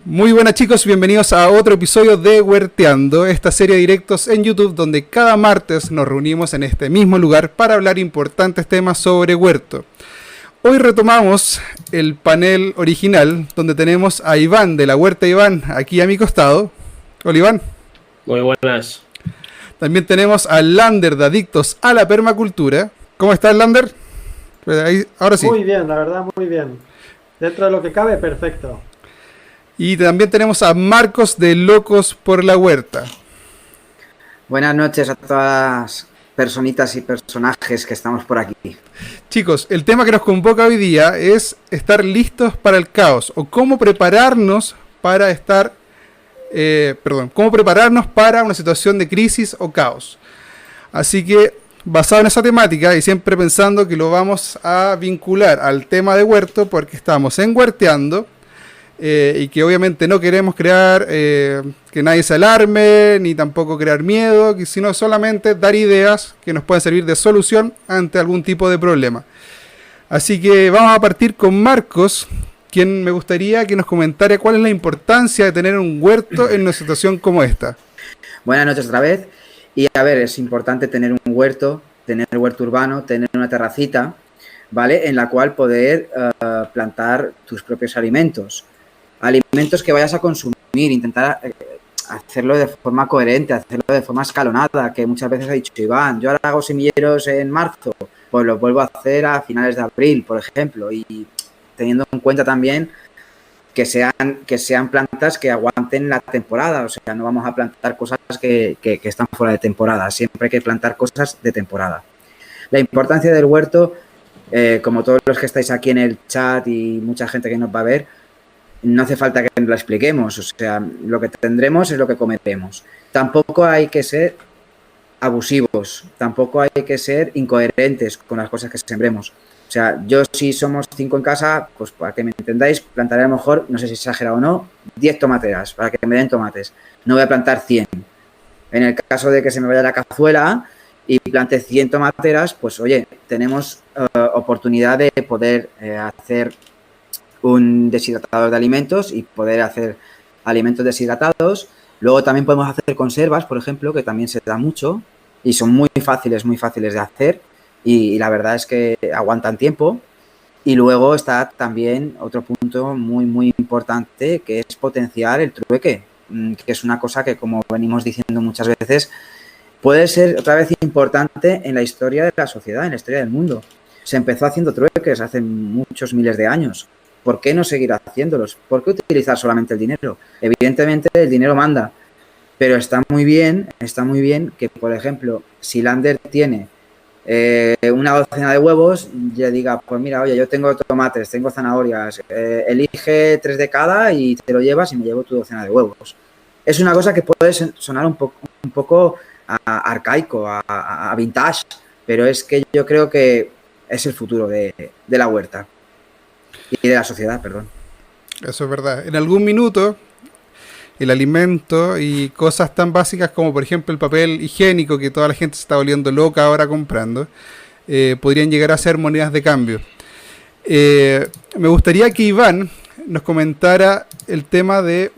Muy buenas chicos, bienvenidos a otro episodio de Huerteando, esta serie de directos en YouTube donde cada martes nos reunimos en este mismo lugar para hablar importantes temas sobre huerto. Hoy retomamos el panel original donde tenemos a Iván de la Huerta Iván aquí a mi costado. Hola Iván. Muy buenas. También tenemos a Lander de Adictos a la Permacultura. ¿Cómo estás, Lander? Ahora sí. Muy bien, la verdad, muy bien. Dentro de lo que cabe, perfecto. Y también tenemos a Marcos de Locos por la Huerta. Buenas noches a todas las personitas y personajes que estamos por aquí. Chicos, el tema que nos convoca hoy día es estar listos para el caos o cómo prepararnos para cómo prepararnos para una situación de crisis o caos. Así que, basado en esa temática y siempre pensando que lo vamos a vincular al tema de huerto porque estamos en Huerteando, y que obviamente no queremos crear que nadie se alarme, ni tampoco crear miedo, sino solamente dar ideas que nos pueden servir de solución ante algún tipo de problema. Así que vamos a partir con Marcos, quien me gustaría que nos comentara cuál es la importancia de tener un huerto en una situación como esta. Buenas noches otra vez. Y a ver, es importante tener un huerto urbano, tener una terracita, ¿vale? En la cual poder plantar tus propios alimentos. Alimentos que vayas a consumir, intentar hacerlo de forma coherente, hacerlo de forma escalonada, que muchas veces ha dicho Iván, yo ahora hago semilleros en marzo, pues los vuelvo a hacer a finales de abril, por ejemplo, y teniendo en cuenta también que sean plantas que aguanten la temporada, o sea, no vamos a plantar cosas que están fuera de temporada, siempre hay que plantar cosas de temporada. La importancia del huerto, como todos los que estáis aquí en el chat y mucha gente que nos va a ver, no hace falta que lo expliquemos, o sea, lo que tendremos es lo que comeremos. Tampoco hay que ser abusivos, tampoco hay que ser incoherentes con las cosas que sembremos. O sea, yo si somos 5 en casa, pues para que me entendáis, plantaré a lo mejor, no sé si exagera o no, 10 tomateras, para que me den tomates. No voy a plantar 100. En el caso de que se me vaya la cazuela y plante 100 tomateras, pues oye, tenemos oportunidad de poder hacer un deshidratador de alimentos y poder hacer alimentos deshidratados. Luego también podemos hacer conservas, por ejemplo, que también se da mucho y son muy fáciles de hacer y la verdad es que aguantan tiempo. Y luego está también otro punto muy importante, que es potenciar el trueque, que es una cosa que, como venimos diciendo muchas veces, puede ser otra vez importante en la historia de la sociedad, en la historia del mundo. Se empezó haciendo trueques hace muchos miles de años. ¿Por qué no seguir haciéndolos? ¿Por qué utilizar solamente el dinero? Evidentemente el dinero manda, pero está muy bien que, por ejemplo, si Lander tiene una docena de huevos, ya diga, pues mira, oye, yo tengo tomates, tengo zanahorias, elige 3 de cada y te lo llevas y me llevo tu docena de huevos. Es una cosa que puede sonar un poco arcaico, a vintage, pero es que yo creo que es el futuro de la huerta. Y de la sociedad, perdón. Eso es verdad. En algún minuto, el alimento y cosas tan básicas como, por ejemplo, el papel higiénico que toda la gente se está volviendo loca ahora comprando, podrían llegar a ser monedas de cambio. Me gustaría que Iván nos comentara el tema de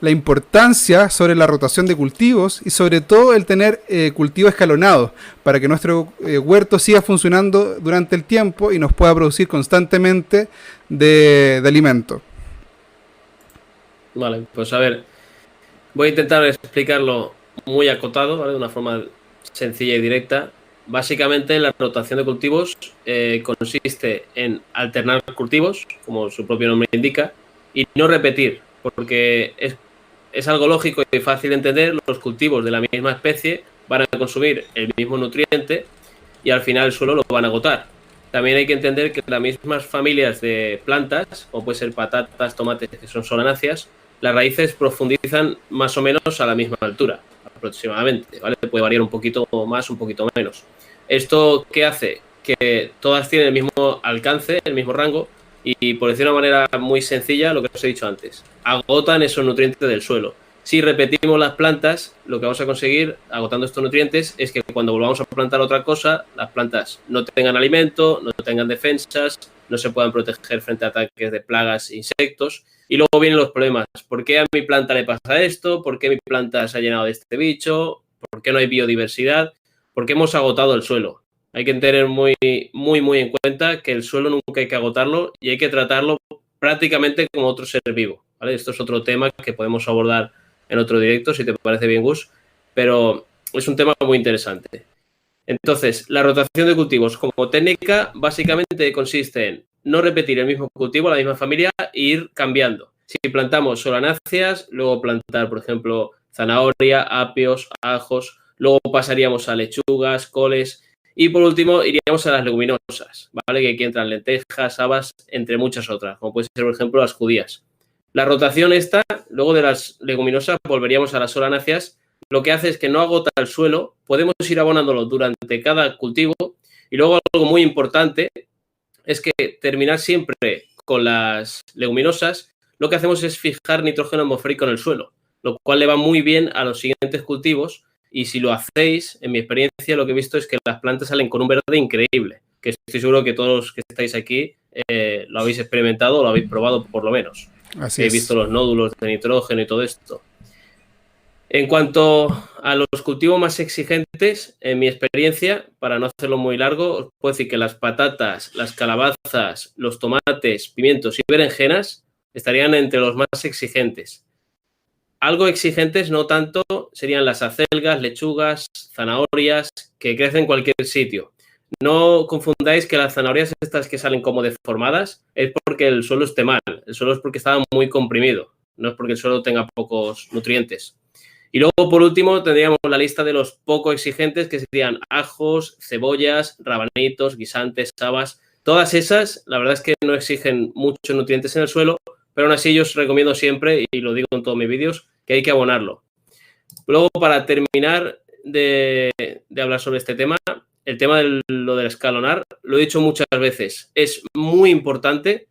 la importancia sobre la rotación de cultivos y sobre todo el tener cultivos escalonados para que nuestro huerto siga funcionando durante el tiempo y nos pueda producir constantemente de alimento. Vale, pues a ver, voy a intentar explicarlo muy acotado, ¿vale? De una forma sencilla y directa. Básicamente la rotación de cultivos consiste en alternar cultivos, como su propio nombre indica, y no repetir, porque es algo lógico y fácil de entender. Los cultivos de la misma especie van a consumir el mismo nutriente y al final el suelo lo van a agotar. También hay que entender que las mismas familias de plantas, como puede ser patatas, tomates, que son solanáceas, las raíces profundizan más o menos a la misma altura, aproximadamente, ¿vale? Puede variar un poquito más, un poquito menos. ¿Esto qué hace? Que todas tienen el mismo alcance, el mismo rango, y por decir de una manera muy sencilla, lo que os he dicho antes, agotan esos nutrientes del suelo. Si repetimos las plantas, lo que vamos a conseguir agotando estos nutrientes es que cuando volvamos a plantar otra cosa, las plantas no tengan alimento, no tengan defensas no se puedan proteger frente a ataques de plagas e insectos. Y luego vienen los problemas. ¿Por qué a mi planta le pasa esto? ¿Por qué mi planta se ha llenado de este bicho? ¿Por qué no hay biodiversidad? ¿Por qué hemos agotado el suelo? Hay que tener muy en cuenta que el suelo nunca hay que agotarlo y hay que tratarlo prácticamente como otro ser vivo, ¿vale? Esto es otro tema que podemos abordar en otro directo, si te parece bien, Gus, pero es un tema muy interesante. Entonces, la rotación de cultivos como técnica básicamente consiste en no repetir el mismo cultivo, la misma familia, e ir cambiando. Si plantamos solanáceas, luego plantar, por ejemplo, zanahoria, apios, ajos, luego pasaríamos a lechugas, coles y por último iríamos a las leguminosas, ¿vale? Que aquí entran lentejas, habas, entre muchas otras, como puede ser, por ejemplo, las judías. La rotación esta, luego de las leguminosas, volveríamos a las solanáceas. Lo que hace es que no agota el suelo, podemos ir abonándolo durante cada cultivo y luego algo muy importante es que terminar siempre con las leguminosas, lo que hacemos es fijar nitrógeno atmosférico en el suelo, lo cual le va muy bien a los siguientes cultivos y si lo hacéis, en mi experiencia lo que he visto es que las plantas salen con un verde increíble, que estoy seguro que todos los que estáis aquí lo habéis experimentado o lo habéis probado por lo menos. Así He es. visto los nódulos de nitrógeno y todo esto. En cuanto a los cultivos más exigentes, en mi experiencia, para no hacerlo muy largo, os puedo decir que las patatas, las calabazas, los tomates, pimientos y berenjenas estarían entre los más exigentes. Algo exigentes, no tanto, serían las acelgas, lechugas, zanahorias, que crecen en cualquier sitio. No confundáis que las zanahorias estas que salen como deformadas es porque el suelo esté mal, el suelo es porque está muy comprimido, no es porque el suelo tenga pocos nutrientes. Y luego, por último, tendríamos la lista de los poco exigentes, que serían ajos, cebollas, rabanitos, guisantes, habas. Todas esas, la verdad es que no exigen muchos nutrientes en el suelo, pero aún así yo os recomiendo siempre, y lo digo en todos mis vídeos, que hay que abonarlo. Luego, para terminar de hablar sobre este tema, el tema de lo del escalonar, lo he dicho muchas veces, es muy importante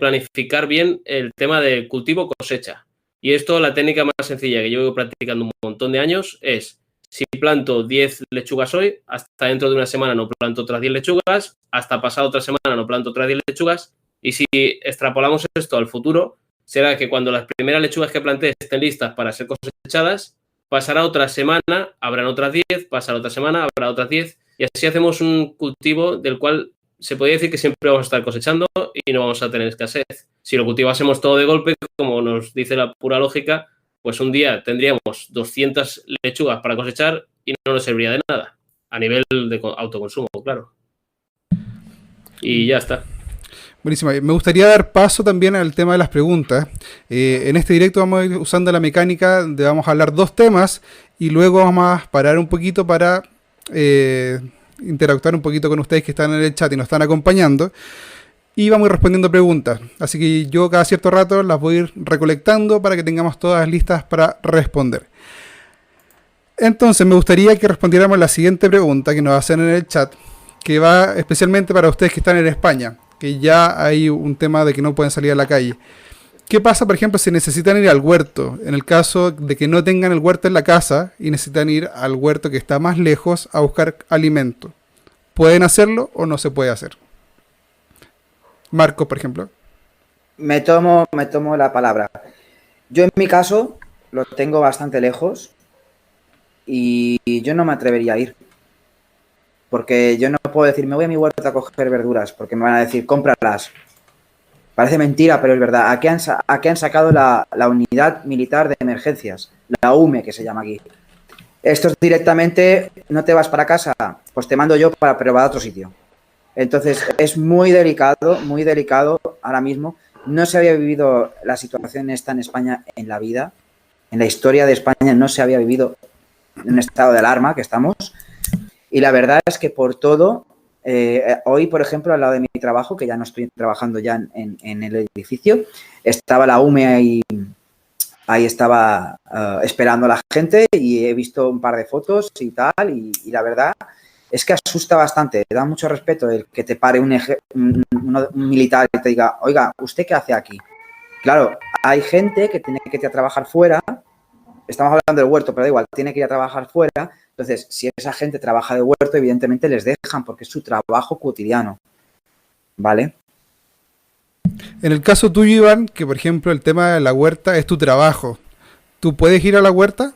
planificar bien el tema del cultivo-cosecha. Y esto, la técnica más sencilla que yo llevo practicando un montón de años es, si planto 10 lechugas hoy, hasta dentro de una semana no planto otras 10 lechugas, hasta pasado otra semana no planto otras 10 lechugas, y si extrapolamos esto al futuro, será que cuando las primeras lechugas que planté estén listas para ser cosechadas, pasará otra semana, habrán otras 10, pasará otra semana, habrá otras 10, y así hacemos un cultivo del cual se podría decir que siempre vamos a estar cosechando y no vamos a tener escasez. Si lo cultivásemos todo de golpe, como nos dice la pura lógica, pues un día tendríamos 200 lechugas para cosechar y no nos serviría de nada, a nivel de autoconsumo, claro. Y ya está. Buenísimo. Me gustaría dar paso también al tema de las preguntas. En este directo vamos a ir usando la mecánica de vamos a hablar 2 temas y luego vamos a parar un poquito para interactuar un poquito con ustedes que están en el chat y nos están acompañando. Y vamos a ir respondiendo preguntas. Así que yo cada cierto rato las voy a ir recolectando para que tengamos todas listas para responder. Entonces me gustaría que respondiéramos la siguiente pregunta que nos hacen en el chat, que va especialmente para ustedes que están en España, que ya hay un tema de que no pueden salir a la calle. ¿Qué pasa, por ejemplo, si necesitan ir al huerto? En el caso de que no tengan el huerto en la casa y necesitan ir al huerto que está más lejos a buscar alimento. ¿Pueden hacerlo o no se puede hacer? Marco, por ejemplo. Me tomo la palabra. Yo en mi caso lo tengo bastante lejos y yo no me atrevería a ir. Porque yo no puedo decir, me voy a mi huerto a coger verduras, porque me van a decir, cómpralas. Parece mentira, pero es verdad. Aquí han sacado la unidad militar de emergencias, la UME, que se llama aquí. Esto es directamente, no te vas para casa, pues te mando yo pero para otro sitio. Entonces, es muy delicado ahora mismo. No se había vivido la situación esta en España en la vida. En la historia de España no se había vivido en un estado de alarma que estamos. Y la verdad es que por todo, hoy, por ejemplo, al lado de mi trabajo, que ya no estoy trabajando ya en el edificio, estaba la UME ahí estaba esperando a la gente y he visto un par de fotos y tal, y la verdad es que asusta bastante, da mucho respeto el que te pare un militar y te diga, oiga, ¿usted qué hace aquí? Claro, hay gente que tiene que ir a trabajar fuera, estamos hablando del huerto, pero da igual, tiene que ir a trabajar fuera. Entonces, si esa gente trabaja de huerto, evidentemente les dejan porque es su trabajo cotidiano, ¿vale? En el caso tuyo, Iván, que por ejemplo el tema de la huerta es tu trabajo, ¿tú puedes ir a la huerta?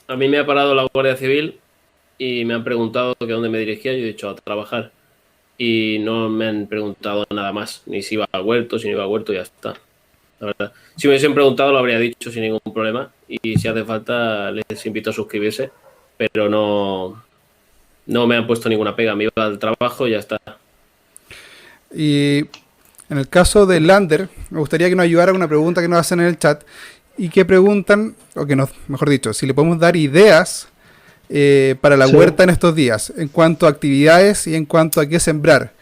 A mí me ha parado la Guardia Civil y me han preguntado que dónde me dirigía. Yo he dicho a trabajar. Y no me han preguntado nada más. Ni si iba al huerto, si no iba al huerto, ya está. La verdad. Si me hubiesen preguntado, lo habría dicho sin ningún problema. Y si hace falta, les invito a suscribirse. Pero no me han puesto ninguna pega. Me iba al trabajo y ya está. Y en el caso de Lander, me gustaría que nos ayudara con una pregunta que nos hacen en el chat. Y que preguntan, o que nos, mejor dicho, si le podemos dar ideas para la huerta en estos días, en cuanto a actividades y en cuanto a qué sembrar.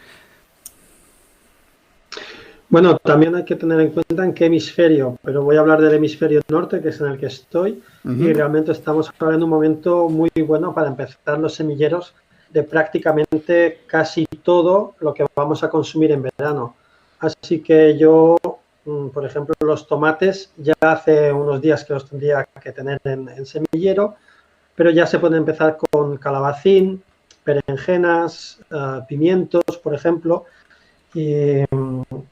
Bueno, también hay que tener en cuenta en qué hemisferio, pero voy a hablar del hemisferio norte, que es en el que estoy, y realmente estamos ahora en un momento muy bueno para empezar los semilleros de prácticamente casi todo lo que vamos a consumir en verano. Así que yo, por ejemplo, los tomates, ya hace unos días que los tendría que tener en semillero, pero ya se puede empezar con calabacín, berenjenas, pimientos, por ejemplo, y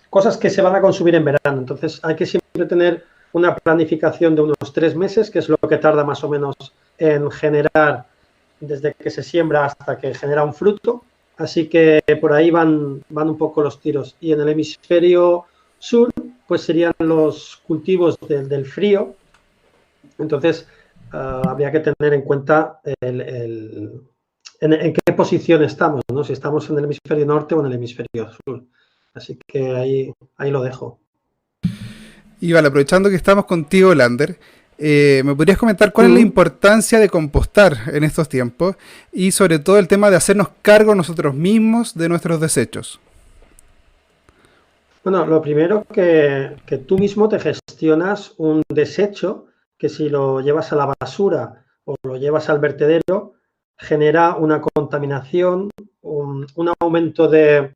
cosas que se van a consumir en verano. Entonces hay que siempre tener una planificación de unos 3 meses, que es lo que tarda más o menos en generar desde que se siembra hasta que genera un fruto. Así que por ahí van un poco los tiros. Y en el hemisferio sur, pues serían los cultivos del frío. Entonces habría que tener en cuenta en qué posición estamos, ¿no? Si estamos en el hemisferio norte o en el hemisferio sur. Así que ahí lo dejo. Y vale, aprovechando que estamos contigo, Lander, ¿me podrías comentar cuál es la importancia de compostar en estos tiempos? Y sobre todo el tema de hacernos cargo nosotros mismos de nuestros desechos. Bueno, lo primero que tú mismo te gestionas un desecho que si lo llevas a la basura o lo llevas al vertedero, genera una contaminación, un aumento de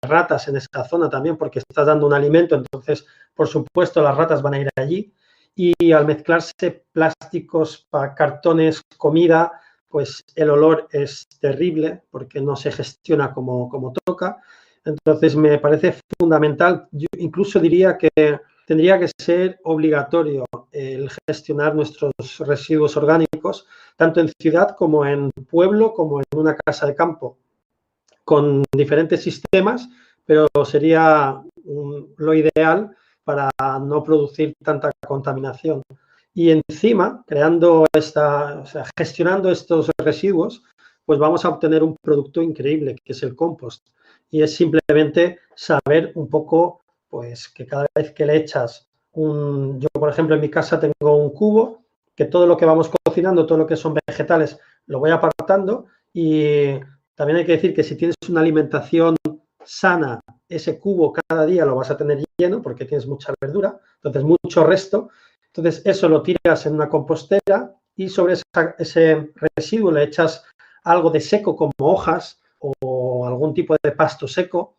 ratas en esa zona también, porque estás dando un alimento, entonces, por supuesto, las ratas van a ir allí. Y al mezclarse plásticos, cartones, comida, pues el olor es terrible porque no se gestiona como toca. Entonces, me parece fundamental, yo incluso diría que tendría que ser obligatorio el gestionar nuestros residuos orgánicos, tanto en ciudad como en pueblo, como en una casa de campo, con diferentes sistemas, pero sería lo ideal para no producir tanta contaminación. Y encima, gestionando estos residuos, pues vamos a obtener un producto increíble, que es el compost. Y es simplemente saber un poco, pues que cada vez que le echas yo, por ejemplo, en mi casa tengo un cubo, que todo lo que vamos cocinando, todo lo que son vegetales, lo voy apartando. Y también hay que decir que si tienes una alimentación sana, ese cubo cada día lo vas a tener lleno porque tienes mucha verdura, entonces mucho resto. Entonces eso lo tiras en una compostera y sobre ese residuo le echas algo de seco como hojas o algún tipo de pasto seco.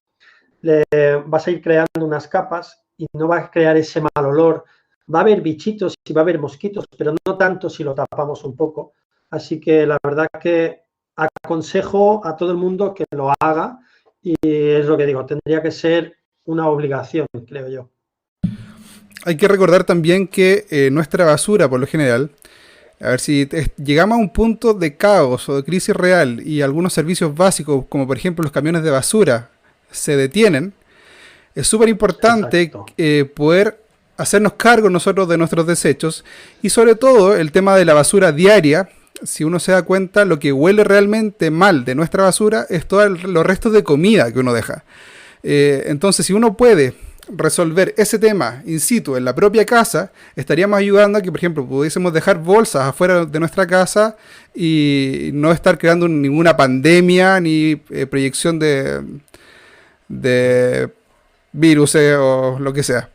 Le vas a ir creando unas capas y no va a crear ese mal olor. Va a haber bichitos y va a haber mosquitos, pero no tanto si lo tapamos un poco. Así que la verdad que aconsejo a todo el mundo que lo haga. Y es lo que digo, tendría que ser una obligación, creo yo. Hay que recordar también que nuestra basura, por lo general, a ver si llegamos a un punto de caos o de crisis real y algunos servicios básicos, como por ejemplo los camiones de basura, se detienen, es súper importante poder hacernos cargo nosotros de nuestros desechos y sobre todo el tema de la basura diaria. Si uno se da cuenta, lo que huele realmente mal de nuestra basura es todos los restos de comida que uno deja. Entonces, si uno puede resolver ese tema in situ en la propia casa, estaríamos ayudando a que, por ejemplo, pudiésemos dejar bolsas afuera de nuestra casa y no estar creando ninguna pandemia ni proyección de virus o lo que sea.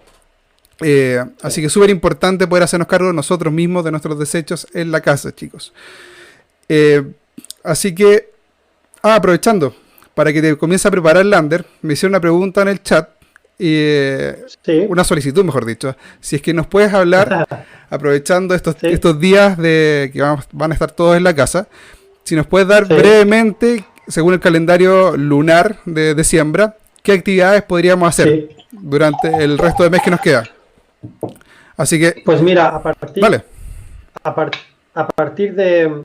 Así que es súper importante poder hacernos cargo nosotros mismos de nuestros desechos en la casa, chicos. Así que, aprovechando, para que te comience a preparar, Lander, me hicieron una pregunta en el chat, Sí. una solicitud, mejor dicho. Si es que nos puedes hablar, aprovechando estos días de que van a estar todos en la casa, si nos puedes dar brevemente según el calendario lunar de siembra, qué actividades podríamos hacer Sí. durante el resto del mes que nos queda. Así que, Pues mira, a partir, vale. a, par- a partir de...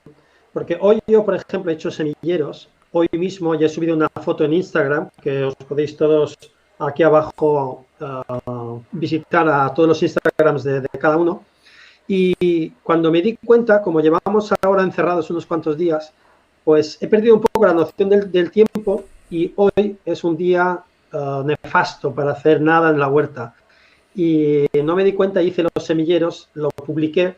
Porque hoy yo, por ejemplo, he hecho semilleros. Hoy mismo ya he subido una foto en Instagram, que os podéis todos aquí abajo visitar a todos los Instagrams de cada uno. Y cuando me di cuenta, como llevamos ahora encerrados unos cuantos días, pues he perdido un poco la noción del tiempo y hoy es un día nefasto para hacer nada en la huerta. Y no me di cuenta, hice los semilleros, lo publiqué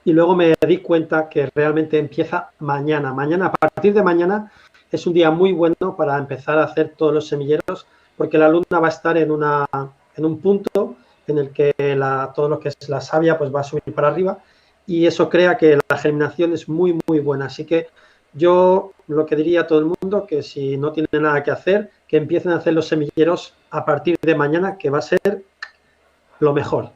y luego me di cuenta que realmente empieza mañana. Mañana, a partir de mañana, es un día muy bueno para empezar a hacer todos los semilleros, porque la luna va a estar en un punto en el que todo lo que es la savia pues va a subir para arriba y eso crea que la germinación es muy, muy buena. Así que yo lo que diría a todo el mundo, que si no tiene nada que hacer, que empiecen a hacer los semilleros a partir de mañana, que va a ser lo mejor.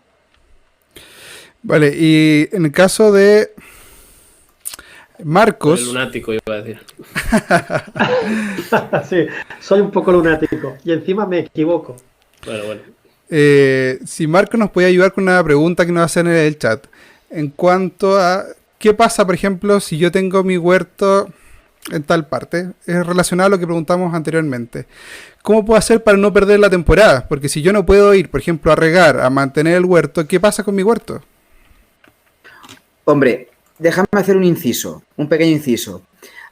Vale, y en el caso de Marcos... El lunático, iba a decir. Sí, soy un poco lunático y encima me equivoco. Bueno. Si Marcos nos puede ayudar con una pregunta que nos hacen en el chat. En cuanto a qué pasa, por ejemplo, si yo tengo mi huerto en tal parte. Es relacionado a lo que preguntamos anteriormente. ¿Cómo puedo hacer para no perder la temporada? Porque si yo no puedo ir, por ejemplo, a regar, a mantener el huerto, ¿qué pasa con mi huerto? Hombre, déjame hacer un inciso, un pequeño inciso.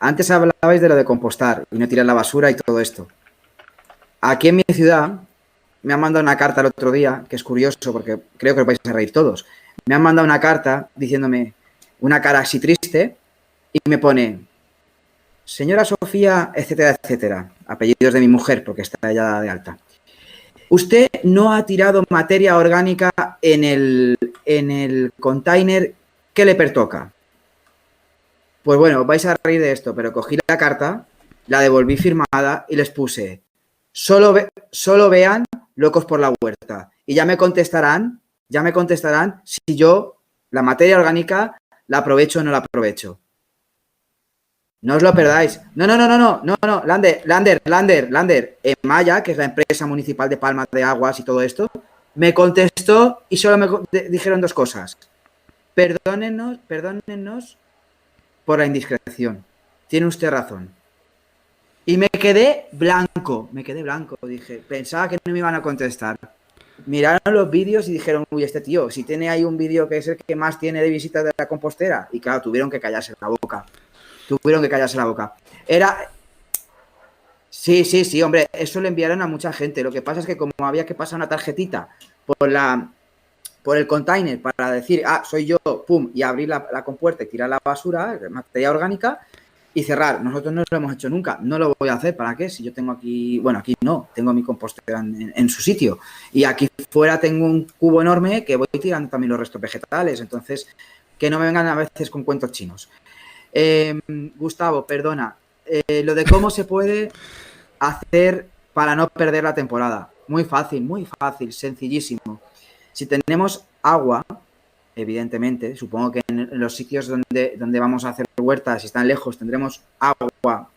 Antes hablabais de lo de compostar y no tirar la basura y todo esto. Aquí en mi ciudad me han mandado una carta el otro día, que es curioso porque creo que os vais a reír todos. Me han mandado una carta diciéndome una cara así triste y me pone: señora Sofía, etcétera, etcétera. Apellidos de mi mujer porque está ya de alta. Usted no ha tirado materia orgánica en el container que le pertoca. Pues bueno, vais a reír de esto, pero cogí la carta, la devolví firmada y les puse: solo vean Locos por la Huerta. Y ya me contestarán si yo la materia orgánica la aprovecho o no la aprovecho. No os lo perdáis. No, Lander. Maya, que es la empresa municipal de Palma de Aguas y todo esto, me contestó y solo me dijeron dos cosas. Perdónennos por la indiscreción. Tiene usted razón. Y me quedé blanco. Dije, pensaba que no me iban a contestar. Miraron los vídeos y dijeron: uy, este tío, si tiene ahí un vídeo que es el que más tiene de visitas de la compostera. Y claro, tuvieron que callarse la boca. Sí, hombre, eso le enviaron a mucha gente. Lo que pasa es que como había que pasar una tarjetita por el container para decir: soy yo, pum, y abrir la compuerta y tirar la basura, materia orgánica, y cerrar. Nosotros no lo hemos hecho nunca. No lo voy a hacer. ¿Para qué? Si yo tengo aquí... Bueno, aquí no. Tengo mi compostera en su sitio. Y aquí fuera tengo un cubo enorme que voy tirando también los restos vegetales. Entonces, que no me vengan a veces con cuentos chinos. Gustavo, perdona. Lo de cómo se puede hacer para no perder la temporada. Muy fácil, sencillísimo. Si tenemos agua, evidentemente, supongo que en los sitios donde vamos a hacer huertas, si están lejos, tendremos agua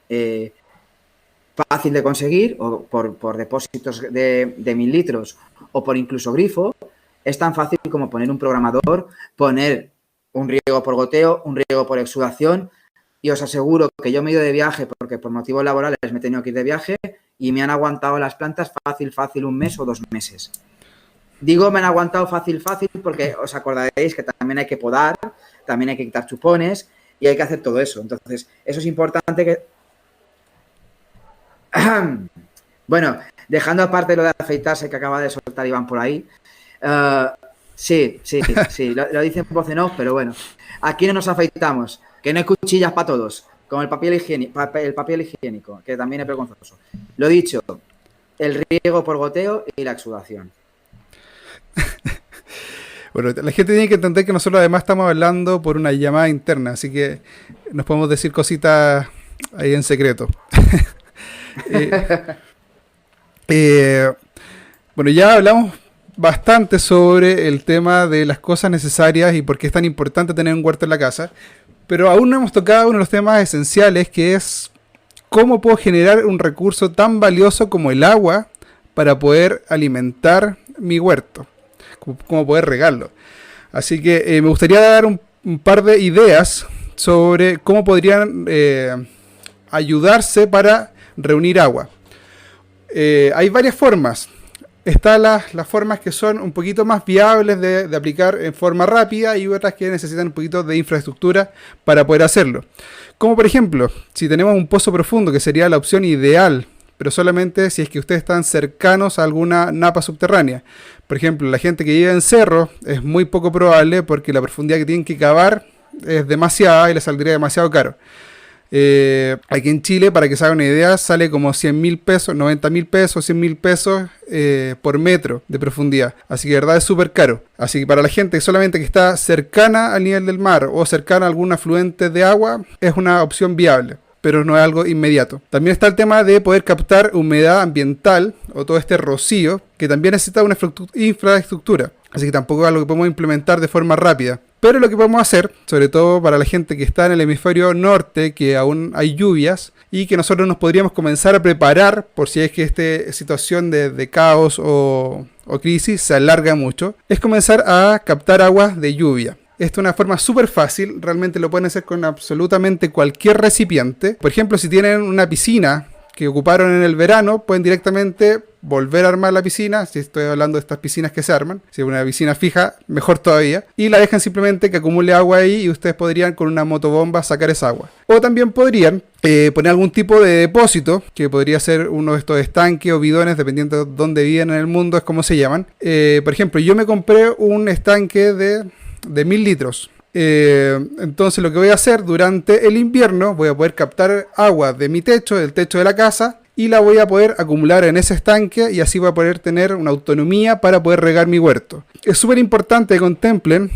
fácil de conseguir, o por depósitos de 1000 litros, o por incluso grifo. Es tan fácil como poner un programador, poner un riego por goteo, un riego por exudación, y os aseguro que yo me he ido de viaje porque por motivos laborales me he tenido que ir de viaje y me han aguantado las plantas fácil 1 mes o 2 meses. Digo, me han aguantado fácil porque os acordaréis que también hay que podar, también hay que quitar chupones y hay que hacer todo eso. Entonces, eso es importante que... Bueno, dejando aparte lo de afeitarse que acaba de soltar Iván por ahí, sí, lo dicen en voz en off, pero bueno, aquí no nos afeitamos, que no hay cuchillas para todos, como el papel higiénico, que también es vergonzoso. Lo dicho, el riego por goteo y la exudación. Bueno, la gente tiene que entender que nosotros además estamos hablando por una llamada interna, así que nos podemos decir cositas ahí en secreto. Bueno, ya hablamos bastante sobre el tema de las cosas necesarias y por qué es tan importante tener un huerto en la casa, pero aún no hemos tocado uno de los temas esenciales, que es cómo puedo generar un recurso tan valioso como el agua para poder alimentar mi huerto, cómo poder regarlo. Así que me gustaría dar un par de ideas sobre cómo podrían ayudarse para reunir agua. Hay varias formas. Están las formas que son un poquito más viables de aplicar en forma rápida y otras que necesitan un poquito de infraestructura para poder hacerlo. Como por ejemplo, si tenemos un pozo profundo, que sería la opción ideal, pero solamente si es que ustedes están cercanos a alguna napa subterránea. Por ejemplo, la gente que vive en cerro es muy poco probable porque la profundidad que tienen que cavar es demasiada y les saldría demasiado caro. Aquí en Chile, para que se hagan una idea, sale como 100.000 pesos, 90.000 pesos, 100.000 pesos por metro de profundidad. Así que de verdad es súper caro. Así que para la gente solamente que está cercana al nivel del mar o cercana a algún afluente de agua, es una opción viable, pero no es algo inmediato. También está el tema de poder captar humedad ambiental o todo este rocío, que también necesita una infraestructura. Así que tampoco es algo que podemos implementar de forma rápida. Pero lo que podemos hacer, sobre todo para la gente que está en el hemisferio norte, que aún hay lluvias, y que nosotros nos podríamos comenzar a preparar por si es que esta situación de caos o crisis se alarga mucho, es comenzar a captar aguas de lluvia. Esto es una forma súper fácil, realmente lo pueden hacer con absolutamente cualquier recipiente. Por ejemplo, si tienen una piscina que ocuparon en el verano, pueden directamente volver a armar la piscina, si estoy hablando de estas piscinas que se arman, si es una piscina fija, mejor todavía, y la dejan simplemente que acumule agua ahí y ustedes podrían con una motobomba sacar esa agua. O también podrían poner algún tipo de depósito, que podría ser uno de estos estanques o bidones, dependiendo de dónde viven en el mundo, es como se llaman. Por ejemplo, yo me compré un estanque de 1.000 litros. Entonces lo que voy a hacer durante el invierno, voy a poder captar agua de mi techo, del techo de la casa, y la voy a poder acumular en ese estanque y así voy a poder tener una autonomía para poder regar mi huerto. Es súper importante que contemplen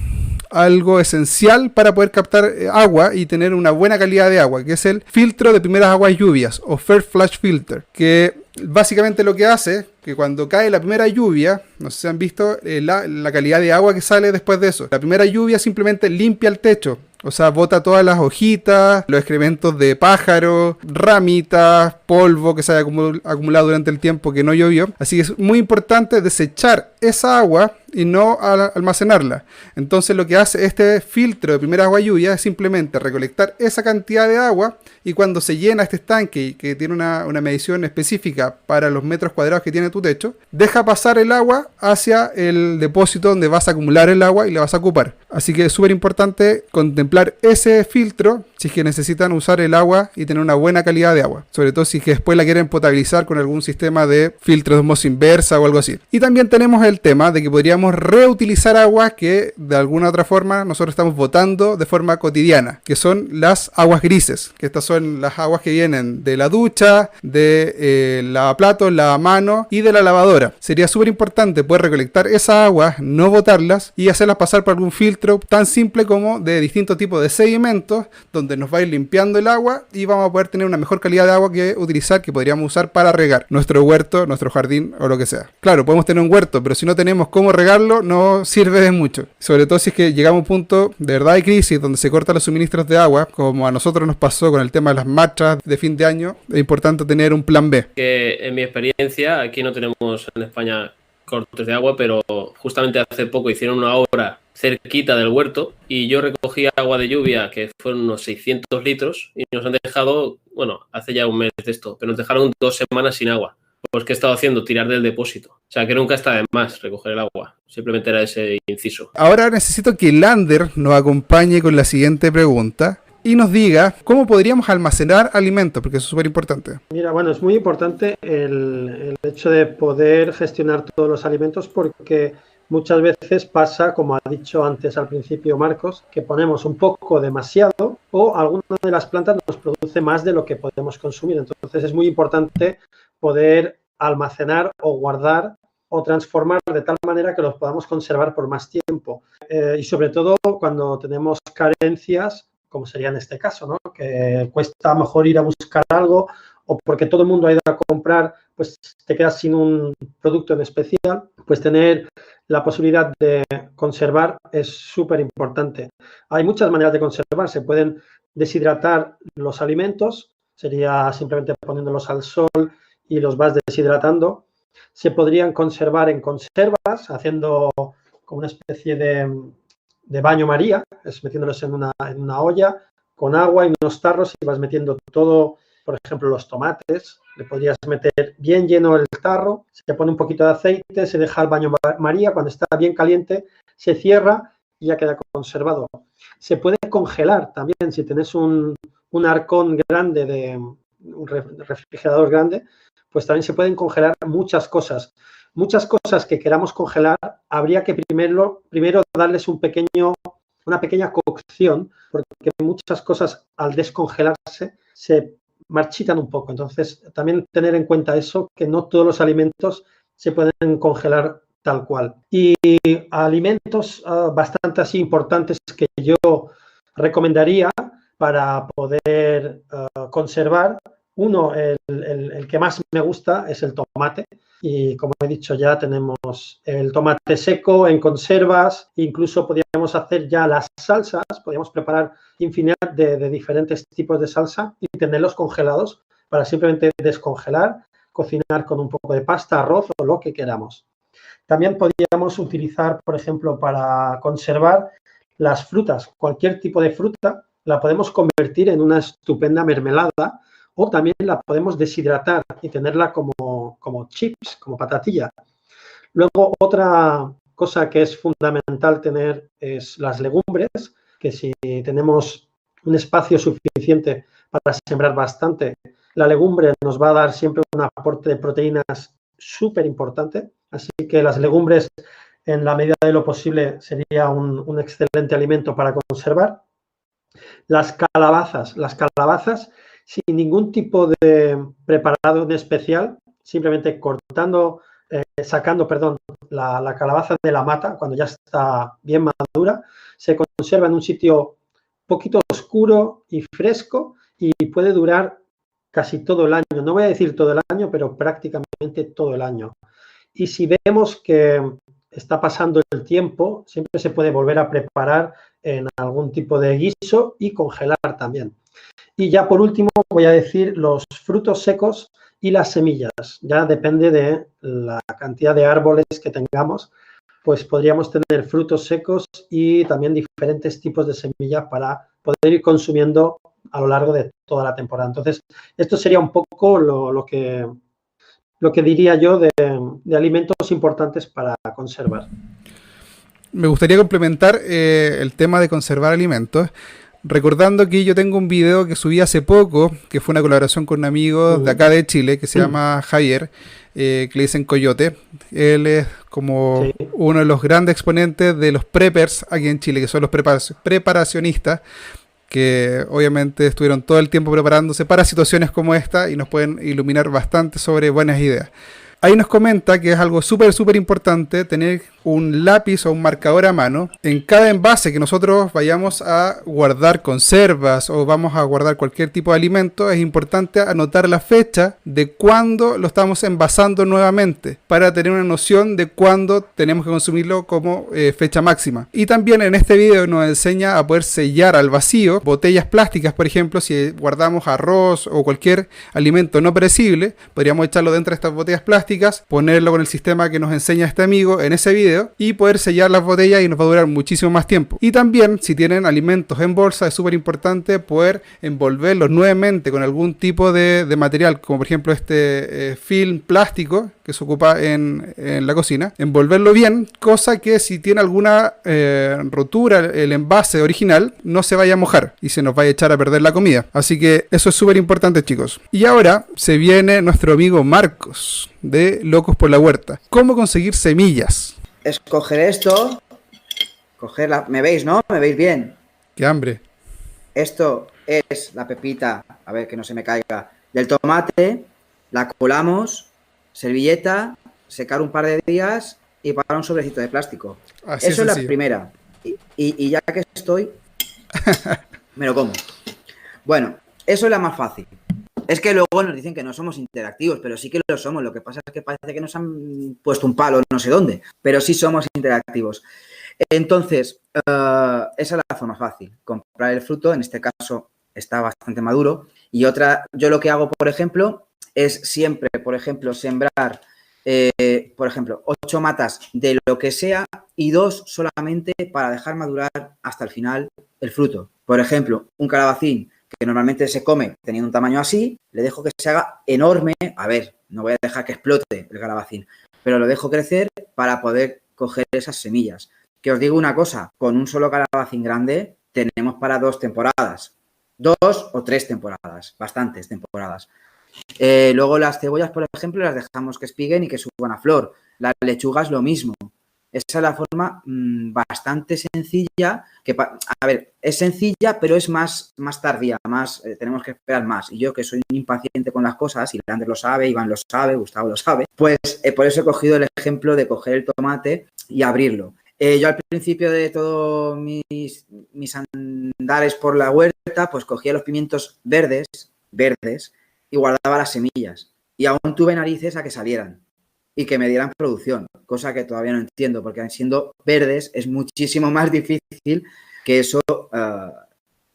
algo esencial para poder captar agua y tener una buena calidad de agua, que es el filtro de primeras aguas lluvias o First Flash Filter, que básicamente lo que hace que cuando cae la primera lluvia, no sé si han visto la calidad de agua que sale después de eso. La primera lluvia simplemente limpia el techo, o sea, bota todas las hojitas, los excrementos de pájaros, ramitas, polvo que se haya acumulado durante el tiempo que no llovió. Así que es muy importante desechar esa agua y no almacenarla. Entonces lo que hace este filtro de primera agua lluvia es simplemente recolectar esa cantidad de agua, y cuando se llena este estanque, que tiene una medición específica para los metros cuadrados que tiene tu techo, deja pasar el agua hacia el depósito donde vas a acumular el agua y la vas a ocupar. Así que es súper importante contemplar ese filtro si es que necesitan usar el agua y tener una buena calidad de agua, sobre todo si es que después la quieren potabilizar con algún sistema de filtro de osmosis inversa o algo así. Y también tenemos el tema de que podríamos reutilizar agua que de alguna otra forma nosotros estamos botando de forma cotidiana, que son las aguas grises, que estas son las aguas que vienen de la ducha, de lavaplatos, lavamano y de la lavadora. Sería súper importante poder recolectar esas aguas, no botarlas y hacerlas pasar por algún filtro tan simple como de distintos tipos de sedimentos, donde nos va a ir limpiando el agua y vamos a poder tener una mejor calidad de agua que utilizar, que podríamos usar para regar nuestro huerto, nuestro jardín o lo que sea. Claro, podemos tener un huerto, pero si no tenemos cómo regarlo, no sirve de mucho. Sobre todo si es que llegamos a un punto de verdad de crisis donde se cortan los suministros de agua, como a nosotros nos pasó con el tema de las marchas de fin de año. Es importante tener un plan B. Que en mi experiencia, aquí no tenemos en España cortes de agua, pero justamente hace poco hicieron una obra cerquita del huerto y yo recogí agua de lluvia que fueron unos 600 litros y nos han dejado, bueno, hace ya un mes de esto, pero nos dejaron 2 semanas sin agua. Pues ¿qué he estado haciendo? Tirar del depósito. O sea, que nunca está de más recoger el agua. Simplemente era ese inciso. Ahora necesito que Lander nos acompañe con la siguiente pregunta y nos diga cómo podríamos almacenar alimentos, porque eso es súper importante. Mira, bueno, es muy importante el hecho de poder gestionar todos los alimentos, porque muchas veces pasa, como ha dicho antes al principio Marcos, que ponemos un poco demasiado o alguna de las plantas nos produce más de lo que podemos consumir. Entonces es muy importante poder almacenar o guardar o transformar de tal manera que los podamos conservar por más tiempo. Y sobre todo cuando tenemos carencias, como sería en este caso, ¿no? Que cuesta mejor ir a buscar algo o porque todo el mundo ha ido a comprar, pues te quedas sin un producto en especial, pues tener la posibilidad de conservar es súper importante. Hay muchas maneras de conservar. Se pueden deshidratar los alimentos sería simplemente poniéndolos al sol y los vas deshidratando. Se podrían conservar en conservas, haciendo como una especie de baño María, es metiéndolos en una olla con agua y unos tarros y vas metiendo todo, por ejemplo, los tomates. Le podrías meter bien lleno el tarro, se pone un poquito de aceite, se deja el baño María, cuando está bien caliente se cierra y ya queda conservado. Se puede congelar también, si tenés un arcón grande, un refrigerador grande, pues también se pueden congelar muchas cosas. Muchas cosas que queramos congelar, habría que primero darles una pequeña cocción, porque muchas cosas al descongelarse se marchitan un poco. Entonces, también tener en cuenta eso, que no todos los alimentos se pueden congelar tal cual. Y alimentos bastante así importantes que yo recomendaría para poder conservar. Uno, el que más me gusta es el tomate. Y como he dicho ya, tenemos el tomate seco en conservas. Incluso podríamos hacer ya las salsas. Podríamos preparar infinidad de diferentes tipos de salsa y tenerlos congelados para simplemente descongelar, cocinar con un poco de pasta, arroz o lo que queramos. También podríamos utilizar, por ejemplo, para conservar las frutas. Cualquier tipo de fruta la podemos convertir en una estupenda mermelada o también la podemos deshidratar y tenerla como chips, como patatilla. Luego, otra cosa que es fundamental tener es las legumbres, que si tenemos un espacio suficiente para sembrar bastante, la legumbre nos va a dar siempre un aporte de proteínas súper importante. Así que las legumbres, en la medida de lo posible, sería un excelente alimento para conservar. Las calabazas sin ningún tipo de preparado en especial, simplemente sacando la calabaza de la mata cuando ya está bien madura, se conserva en un sitio poquito oscuro y fresco y puede durar casi todo el año. No voy a decir todo el año, pero prácticamente todo el año. Y si vemos que está pasando el tiempo, siempre se puede volver a preparar en algún tipo de guiso y congelar también. Y ya por último voy a decir los frutos secos y las semillas. Ya depende de la cantidad de árboles que tengamos, pues podríamos tener frutos secos y también diferentes tipos de semillas para poder ir consumiendo a lo largo de toda la temporada. Entonces, esto sería un poco lo que diría yo de alimentos importantes para conservar. Me gustaría complementar el tema de conservar alimentos, recordando que yo tengo un video que subí hace poco, que fue una colaboración con un amigo de acá de Chile, que se llama Javier, que le dicen Coyote. Él es como uno de los grandes exponentes de los preppers aquí en Chile, que son los preparacionistas, que obviamente estuvieron todo el tiempo preparándose para situaciones como esta y nos pueden iluminar bastante sobre buenas ideas. Ahí nos comenta que es algo súper importante tener un lápiz o un marcador a mano en cada envase que nosotros vayamos a guardar conservas o vamos a guardar cualquier tipo de alimento. Es importante anotar la fecha de cuándo lo estamos envasando nuevamente para tener una noción de cuándo tenemos que consumirlo como fecha máxima. Y también en este video nos enseña a poder sellar al vacío botellas plásticas, por ejemplo. Si guardamos arroz o cualquier alimento no perecible, podríamos echarlo dentro de estas botellas plásticas, ponerlo con el sistema que nos enseña este amigo en ese video y poder sellar las botellas, y nos va a durar muchísimo más tiempo. Y también, si tienen alimentos en bolsa, es súper importante poder envolverlos nuevamente con algún tipo de material, como por ejemplo este film plástico que se ocupa en la cocina, envolverlo bien, cosa que si tiene alguna rotura el envase original, no se vaya a mojar y se nos vaya a echar a perder la comida. Así que eso es súper importante, chicos. Y ahora se viene nuestro amigo Marcos de Locos por la Huerta. ¿Cómo conseguir semillas? Escoger esto, cogerla, ¿me veis, no? ¿Me veis bien? ¡Qué hambre! Esto es la pepita, a ver que no se me caiga, del tomate, la colamos, servilleta, secar un par de días y para un sobrecito de plástico. Así eso es sencillo. La primera. Y ya que estoy, me lo como. Bueno, eso es la más fácil. Es que luego nos dicen que no somos interactivos, pero sí que lo somos. Lo que pasa es que parece que nos han puesto un palo no sé dónde, pero sí somos interactivos. Entonces, esa es la forma fácil. Comprar el fruto, en este caso está bastante maduro, Y otra, yo lo que hago, por ejemplo, es siempre, por ejemplo, sembrar, por ejemplo, 8 matas de lo que sea y 2 solamente para dejar madurar hasta el final el fruto. Por ejemplo, un calabacín que normalmente se come teniendo un tamaño así, le dejo que se haga enorme. A ver, no voy a dejar que explote el calabacín, pero lo dejo crecer para poder coger esas semillas. Que os digo una cosa, con un solo calabacín grande tenemos para 2 temporadas. 2 o 3 temporadas, bastantes temporadas. Luego las cebollas, por ejemplo, las dejamos que espiguen y que suban a flor. Las lechugas lo mismo. Esa es la forma bastante sencilla, que, a ver, es sencilla, pero es más tardía, tenemos que esperar más. Y yo, que soy un impaciente con las cosas, y Lander lo sabe, Iván lo sabe, Gustavo lo sabe, pues por eso he cogido el ejemplo de coger el tomate y abrirlo. Yo al principio de todos mis andares por la huerta, pues cogía los pimientos verdes, y guardaba las semillas. Y aún tuve narices a que salieran y que me dieran producción, cosa que todavía no entiendo, porque siendo verdes es muchísimo más difícil que eso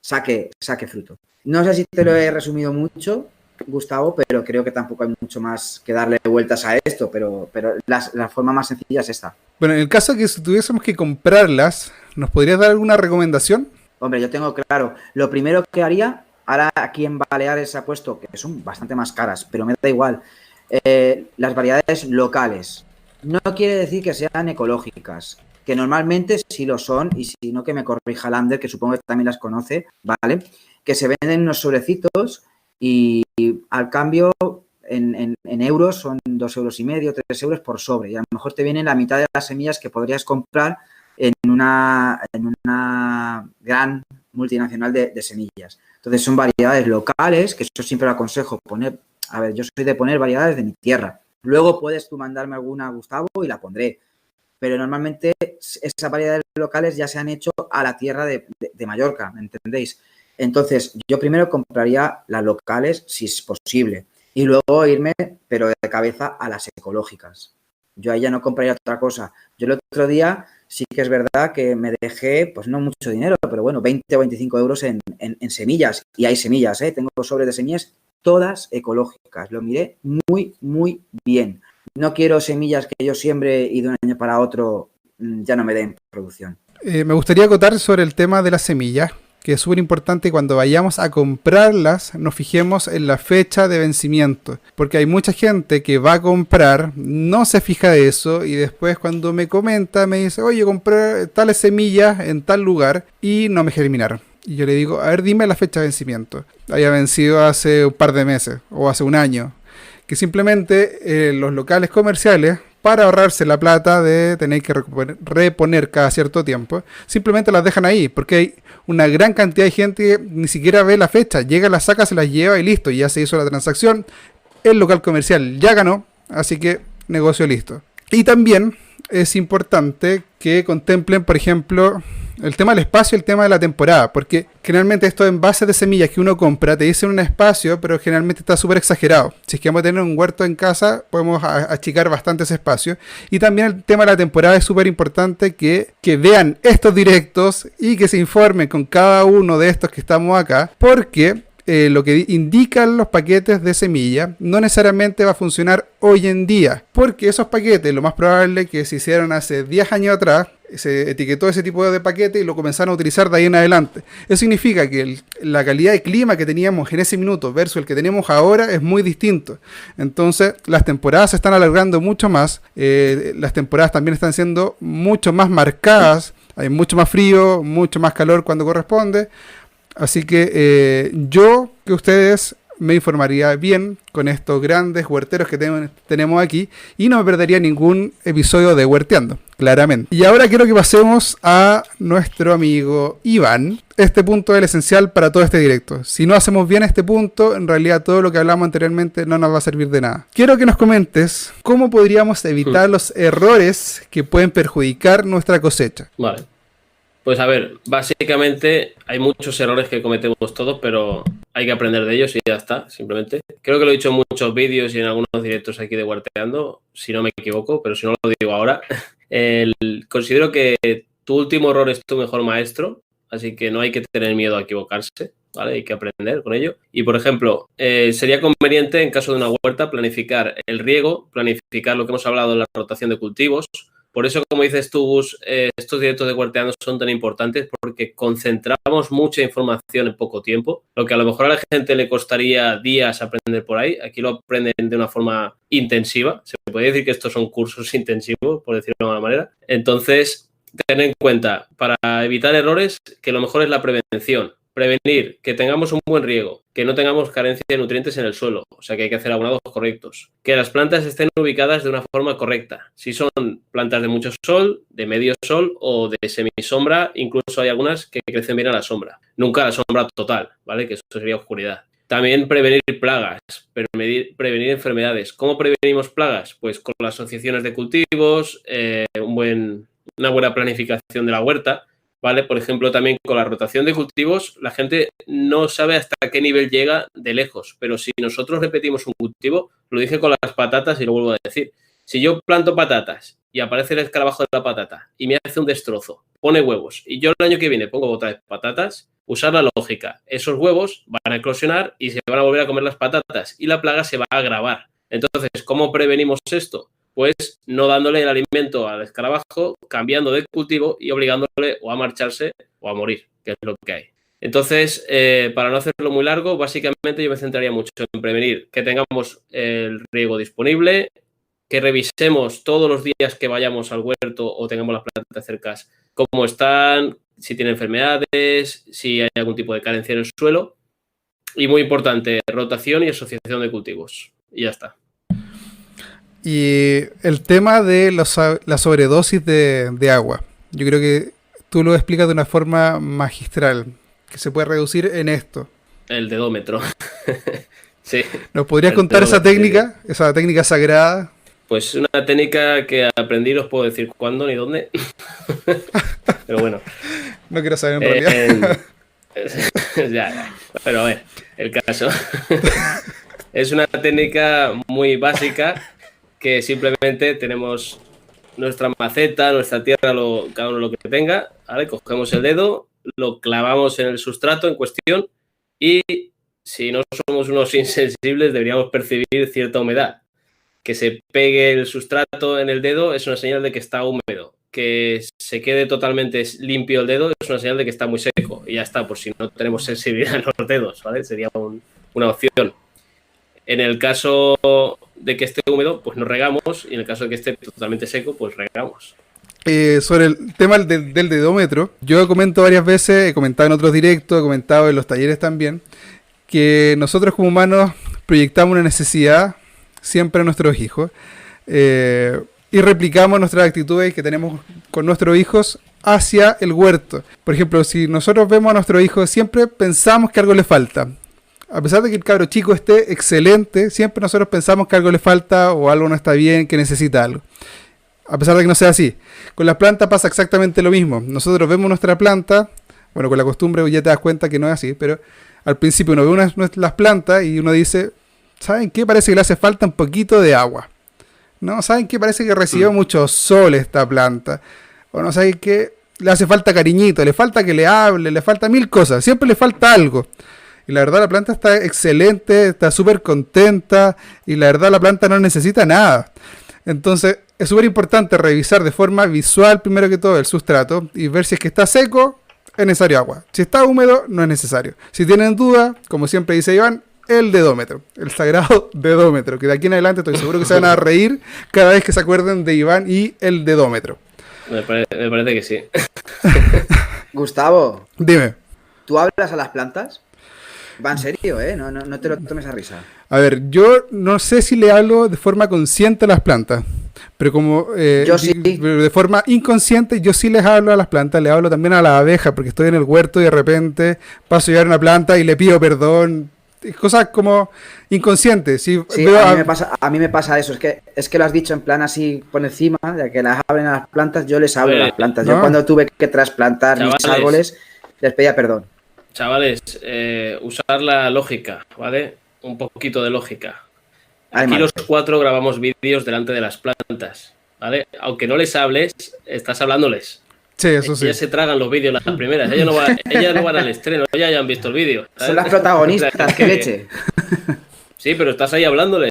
saque fruto. No sé si te lo he resumido mucho, Gustavo, pero creo que tampoco hay mucho más que darle vueltas a esto, pero la forma más sencilla es esta. Bueno, en el caso de que si tuviésemos que comprarlas, ¿nos podrías dar alguna recomendación? Hombre, yo tengo claro, lo primero que haría, ahora aquí en Baleares se ha puesto, que son bastante más caras, pero me da igual, las variedades locales. No quiere decir que sean ecológicas, que normalmente sí lo son, y si no que me corrija Lander, que supongo que también las conoce, ¿vale? Que se venden unos sobrecitos y al cambio en euros son 2,5 euros, 3 euros por sobre, y a lo mejor te vienen la mitad de las semillas que podrías comprar en una gran multinacional de semillas. Entonces son variedades locales, que eso siempre lo aconsejo poner. A ver, yo soy de poner variedades de mi tierra. Luego puedes tú mandarme alguna, Gustavo, y la pondré. Pero normalmente esas variedades locales ya se han hecho a la tierra de Mallorca, ¿me entendéis? Entonces, yo primero compraría las locales, si es posible. Y luego irme, pero de cabeza, a las ecológicas. Yo ahí ya no compraría otra cosa. Yo el otro día sí que es verdad que me dejé, pues no mucho dinero, pero bueno, 20 o 25 euros en semillas. Y hay semillas, tengo sobres de semillas, todas ecológicas. Lo miré muy, muy bien. No quiero semillas que yo siembre y de un año para otro ya no me den producción. Me gustaría acotar sobre el tema de las semillas, que es súper importante cuando vayamos a comprarlas, nos fijemos en la fecha de vencimiento. Porque hay mucha gente que va a comprar, no se fija de eso, y después cuando me comenta, me dice, oye, compré tales semillas en tal lugar y no me germinaron. Y yo le digo, a ver, dime la fecha de vencimiento. Haya vencido hace un par de meses o hace un año. Que simplemente los locales comerciales, para ahorrarse la plata de tener que reponer cada cierto tiempo, simplemente las dejan ahí, porque hay una gran cantidad de gente que ni siquiera ve la fecha, llega, las saca, se las lleva y listo, ya se hizo la transacción, el local comercial ya ganó, así que negocio listo. Y también es importante que contemplen, por ejemplo, el tema del espacio y el tema de la temporada, porque generalmente estos envases de semillas que uno compra te dicen un espacio, pero generalmente está súper exagerado. Si es que vamos a tener un huerto en casa, podemos achicar bastante ese espacio. Y también el tema de la temporada es súper importante que vean estos directos y que se informen con cada uno de estos que estamos acá, porque lo que indican los paquetes de semilla no necesariamente va a funcionar hoy en día, porque esos paquetes lo más probable es que se hicieron hace 10 años atrás, se etiquetó ese tipo de paquete y lo comenzaron a utilizar de ahí en adelante. Eso significa que la calidad de clima que teníamos en ese minuto versus el que tenemos ahora es muy distinto. Entonces las temporadas se están alargando mucho más, las temporadas también están siendo mucho más marcadas, hay mucho más frío, mucho más calor cuando corresponde. Así que yo que ustedes me informaría bien con estos grandes huerteros que tenemos aquí y no me perdería ningún episodio de Huerteando, claramente. Y ahora quiero que pasemos a nuestro amigo Iván. Este punto es el esencial para todo este directo. Si no hacemos bien este punto, en realidad todo lo que hablamos anteriormente no nos va a servir de nada. Quiero que nos comentes cómo podríamos evitar los errores que pueden perjudicar nuestra cosecha. Vale. Pues a ver, básicamente hay muchos errores que cometemos todos, pero hay que aprender de ellos y ya está, simplemente. Creo que lo he dicho en muchos vídeos y en algunos directos aquí de Huerteando, si no me equivoco, pero si no lo digo ahora. Considero que tu último error es tu mejor maestro, así que no hay que tener miedo a equivocarse. ¿vale? Hay que aprender con ello. Y, por ejemplo, sería conveniente, en caso de una huerta, planificar el riego, planificar lo que hemos hablado de la rotación de cultivos. Por eso, como dices tú, Gus, estos directos de Huerteando son tan importantes porque concentramos mucha información en poco tiempo. Lo que a lo mejor a la gente le costaría días aprender por ahí, aquí lo aprenden de una forma intensiva. Se puede decir que estos son cursos intensivos, por decirlo de alguna manera. Entonces, tener en cuenta, para evitar errores, que lo mejor es la prevención. Prevenir que tengamos un buen riego, que no tengamos carencia de nutrientes en el suelo, o sea que hay que hacer abonados correctos, que las plantas estén ubicadas de una forma correcta. Si son plantas de mucho sol, de medio sol o de semisombra, incluso hay algunas que crecen bien a la sombra. Nunca a la sombra total, ¿vale? Que eso sería oscuridad. También prevenir plagas, prevenir enfermedades. ¿Cómo prevenimos plagas? Pues con las asociaciones de cultivos, una buena planificación de la huerta, ¿vale? Por ejemplo, también con la rotación de cultivos, la gente no sabe hasta qué nivel llega de lejos, pero si nosotros repetimos un cultivo, lo dije con las patatas y lo vuelvo a decir, si yo planto patatas y aparece el escarabajo de la patata y me hace un destrozo, pone huevos, y yo el año que viene pongo otra vez patatas, usar la lógica, esos huevos van a eclosionar y se van a volver a comer las patatas y la plaga se va a agravar. Entonces, ¿cómo prevenimos esto? Pues no dándole el alimento al escarabajo, cambiando de cultivo y obligándole o a marcharse o a morir, que es lo que hay. Entonces, para no hacerlo muy largo, básicamente yo me centraría mucho en prevenir que tengamos el riego disponible, que revisemos todos los días que vayamos al huerto o tengamos las plantas cercas cómo están, si tienen enfermedades, si hay algún tipo de carencia en el suelo. Y muy importante, rotación y asociación de cultivos. Y ya está. Y el tema de la sobredosis de agua. Yo creo que tú lo explicas de una forma magistral, que se puede reducir en esto. El dedómetro. Sí. ¿Nos podrías contar esa técnica sagrada? Pues una técnica que aprendí, no os puedo decir cuándo ni dónde. Pero bueno. No quiero saber en realidad. Ya. Pero a ver, el caso. Es una técnica muy básica que simplemente tenemos nuestra maceta, nuestra tierra, cada uno lo que tenga, ¿vale? Cogemos el dedo, lo clavamos en el sustrato en cuestión y si no somos unos insensibles deberíamos percibir cierta humedad. Que se pegue el sustrato en el dedo es una señal de que está húmedo. Que se quede totalmente limpio el dedo es una señal de que está muy seco. Y ya está, por si no tenemos sensibilidad en los dedos, ¿vale? Sería una opción. En el caso de que esté húmedo, pues nos regamos. Y en el caso de que esté totalmente seco, pues regamos. Sobre el tema del dedómetro, yo comento varias veces, he comentado en otros directos, he comentado en los talleres también, que nosotros como humanos proyectamos una necesidad siempre a nuestros hijos y replicamos nuestras actitudes que tenemos con nuestros hijos hacia el huerto. Por ejemplo, si nosotros vemos a nuestros hijos, siempre pensamos que algo le falta. A pesar de que el cabro chico esté excelente, siempre nosotros pensamos que algo le falta o algo no está bien, que necesita algo. A pesar de que no sea así. Con las plantas pasa exactamente lo mismo. Nosotros vemos nuestra planta, bueno, con la costumbre ya te das cuenta que no es así, pero al principio uno ve las plantas y uno dice, ¿saben qué? Parece que le hace falta un poquito de agua. ¿No? ¿Saben qué? Parece que recibió mucho sol esta planta. O no saben qué, le hace falta cariñito, le falta que le hable, le falta mil cosas. Siempre le falta algo. Y la verdad la planta está excelente, está súper contenta y la verdad la planta no necesita nada. Entonces es súper importante revisar de forma visual primero que todo el sustrato y ver si es que está seco, es necesario agua. Si está húmedo, no es necesario. Si tienen duda, como siempre dice Iván, el dedómetro, el sagrado dedómetro, que de aquí en adelante estoy seguro que se van a reír cada vez que se acuerden de Iván y el dedómetro. Me parece que sí. Gustavo, Dime. ¿tú hablas a las plantas? Va en serio, ¿eh? No te lo tomes a risa. A ver, yo no sé si le hablo de forma consciente a las plantas, pero como yo sí. De forma inconsciente yo sí les hablo a las plantas, le hablo también a las abejas, porque estoy en el huerto y de repente paso a llevar una planta y le pido perdón, cosas como inconscientes. Sí, a mí me pasa eso, es que lo has dicho en plan así por encima, de que las hablen a las plantas, yo les hablo a las plantas. No. Yo cuando tuve que trasplantar mis árboles, les pedía perdón. Chavales, usar la lógica, ¿vale? Un poquito de lógica. Aquí los cuatro grabamos vídeos delante de las plantas, ¿vale? Aunque no les hables, estás hablándoles. Sí, eso sí. Ellas se tragan los vídeos las primeras. Ellas no van al estreno, ellas ya han visto el vídeo. ¿sabes? Son las protagonistas, qué leche. Sí, pero estás ahí hablándoles.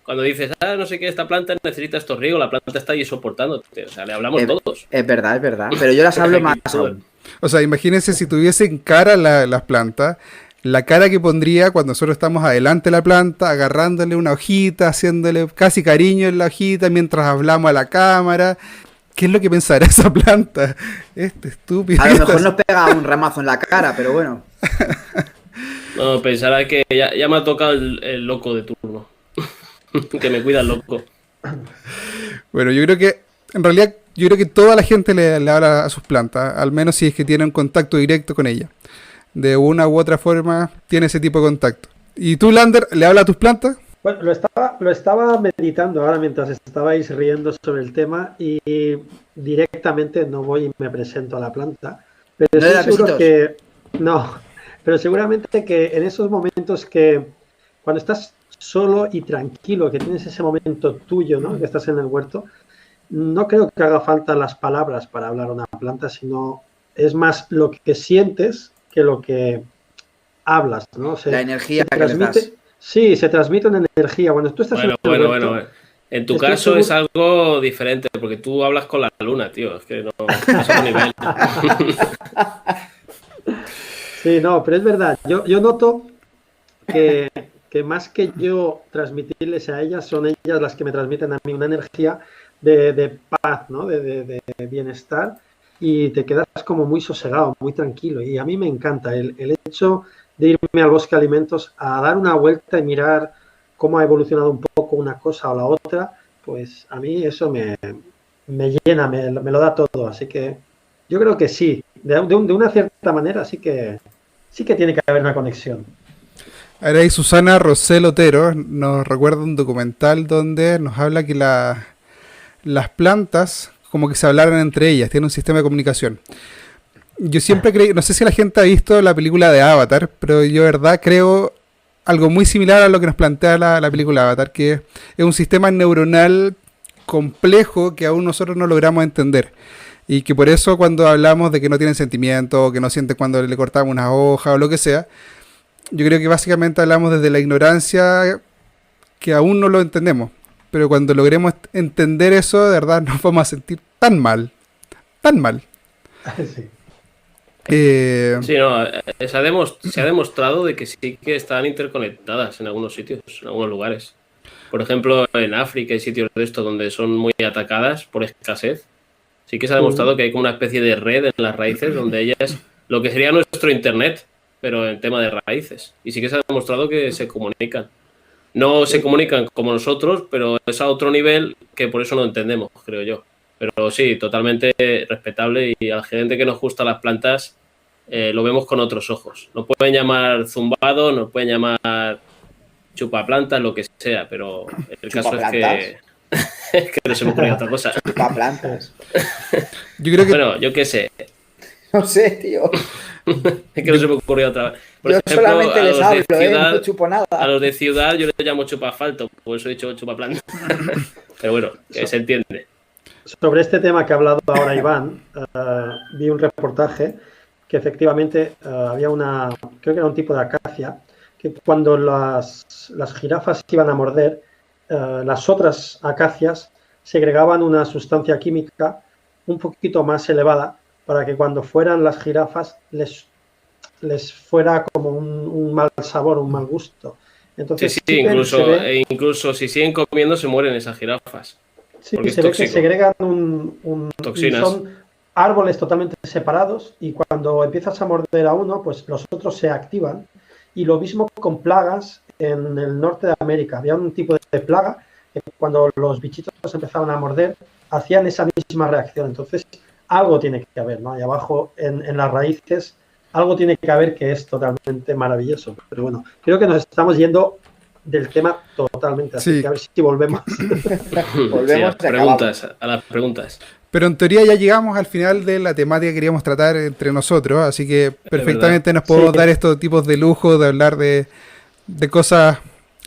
Cuando dices, no sé qué, esta planta necesita estos riegos, la planta está ahí soportándote. O sea, le hablamos todos. Es verdad. Pero yo las hablo más aún. O sea, imagínense si tuviesen cara las plantas, la cara que pondría cuando nosotros estamos adelante de la planta, agarrándole una hojita, haciéndole casi cariño en la hojita mientras hablamos a la cámara. ¿Qué es lo que pensará esa planta? Este estúpido. A lo mejor nos pega un ramazo en la cara, pero bueno. No, pensará que ya me ha tocado el loco de turno. Que me cuida el loco. Bueno, yo creo que toda la gente le habla a sus plantas, al menos si es que tiene un contacto directo con ella. De una u otra forma tiene ese tipo de contacto. ¿Y tú, Lander, le hablas a tus plantas? Bueno, lo estaba meditando ahora mientras estabais riendo sobre el tema y directamente no voy y me presento a la planta. Pero ¿No le das seguro besitos? no, pero seguramente que en esos momentos que cuando estás solo y tranquilo, que tienes ese momento tuyo, ¿no? Que estás en el huerto, no creo que haga falta las palabras para hablar a una planta, sino es más lo que sientes que lo que hablas, ¿no? La energía que les das. Sí, se transmite una energía. Cuando tú estás en el huerto, Bueno. En tu estoy caso seguro- es algo diferente, porque tú hablas con la luna, tío. Es que no es otro nivel. Sí, no, pero es verdad. Yo noto que más que yo transmitirles a ellas, son ellas las que me transmiten a mí una energía de paz, ¿no? De bienestar, y te quedas como muy sosegado, muy tranquilo. Y a mí me encanta el hecho de irme al bosque de alimentos a dar una vuelta y mirar cómo ha evolucionado un poco una cosa o la otra, pues a mí eso me llena, me lo da todo. Así que yo creo que sí, de una cierta manera sí que tiene que haber una conexión. Ahora ahí Susana Rosel Otero nos recuerda un documental donde nos habla que las plantas como que se hablaran entre ellas, tienen un sistema de comunicación. Yo siempre creí, no sé si la gente ha visto la película de Avatar, pero yo de verdad creo algo muy similar a lo que nos plantea la película Avatar, que es un sistema neuronal complejo que aún nosotros no logramos entender. Y que por eso cuando hablamos de que no tienen sentimiento, o que no sienten cuando le cortamos una hoja o lo que sea, yo creo que básicamente hablamos desde la ignorancia que aún no lo entendemos. Pero cuando logremos entender eso, de verdad nos vamos a sentir tan mal. Tan mal. Sí. Sí, no, se ha demostrado de que sí que están interconectadas en algunos sitios, en algunos lugares. Por ejemplo, en África hay sitios de estos donde son muy atacadas por escasez. Sí que se ha demostrado que hay como una especie de red en las raíces donde ellas, lo que sería nuestro internet, pero en tema de raíces. Y sí que se ha demostrado que se comunican. No se comunican como nosotros, pero es a otro nivel que por eso no entendemos, creo yo. Pero sí, totalmente respetable, y a la gente que nos gusta las plantas lo vemos con otros ojos. Nos pueden llamar zumbado, nos pueden llamar chupaplantas, lo que sea, pero el caso es que es que no se me ocurrió otra cosa. Chupaplantas. Yo creo que Bueno, yo qué sé. No sé, tío. Es que no se me ocurrió otra vez. Por Yo ejemplo, solamente a les los de hablo, ciudad, no chupo nada. a los de ciudad yo les llamo chupasfalto, por eso he dicho chupaplanta. Pero bueno, que se entiende. Sobre este tema que ha hablado ahora Iván, vi un reportaje que efectivamente había creo que era un tipo de acacia, que cuando las jirafas iban a morder, las otras acacias segregaban una sustancia química un poquito más elevada para que cuando fueran las jirafas les fuera como un mal sabor, un mal gusto. Entonces, Sí, sí que incluso si siguen comiendo se mueren esas jirafas. sí, porque es se ve que tóxico. segregan Toxinas. son árboles totalmente separados, y cuando empiezas a morder a uno, pues los otros se activan. Y lo mismo con plagas en el norte de América. Había un tipo de plaga que cuando los bichitos empezaban a morder, hacían esa misma reacción. Entonces, algo tiene que haber, ¿no? Y abajo, en las raíces, algo tiene que haber que es totalmente maravilloso. Pero bueno, creo que nos estamos yendo del tema totalmente. Así Sí. que a ver si volvemos. Volvemos Sí, a las preguntas. Pero en teoría ya llegamos al final de la temática que queríamos tratar entre nosotros, así que perfectamente nos podemos Sí. dar estos tipos de lujo de hablar de cosas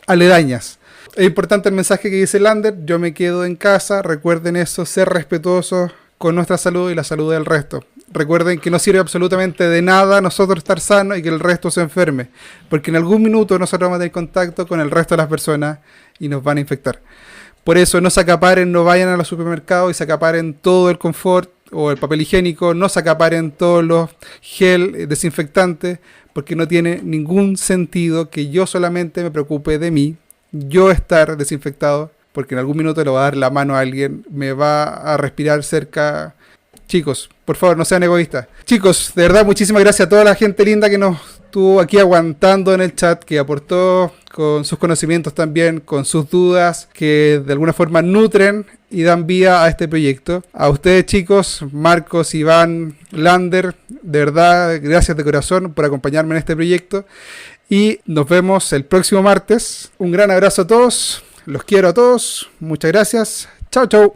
aledañas. Es importante el mensaje que dice Lander: yo me quedo en casa, recuerden eso, ser respetuosos con nuestra salud y la salud del resto. Recuerden que no sirve absolutamente de nada nosotros estar sanos y que el resto se enferme, porque en algún minuto nosotros vamos a tener contacto con el resto de las personas y nos van a infectar. Por eso no se acaparen, no vayan a los supermercados y se acaparen todo el confort o el papel higiénico, no se acaparen todos los gel desinfectantes, porque no tiene ningún sentido que yo solamente me preocupe de mí, yo estar desinfectado, porque en algún minuto le va a dar la mano a alguien, me va a respirar cerca. Chicos, por favor, no sean egoístas. Chicos, de verdad, muchísimas gracias a toda la gente linda que nos estuvo aquí aguantando en el chat, que aportó con sus conocimientos también, con sus dudas, que de alguna forma nutren y dan vida a este proyecto. A ustedes, chicos, Marcos, Iván, Lander, de verdad, gracias de corazón por acompañarme en este proyecto. Y nos vemos el próximo martes. Un gran abrazo a todos. Los quiero a todos. Muchas gracias. Chao, chao.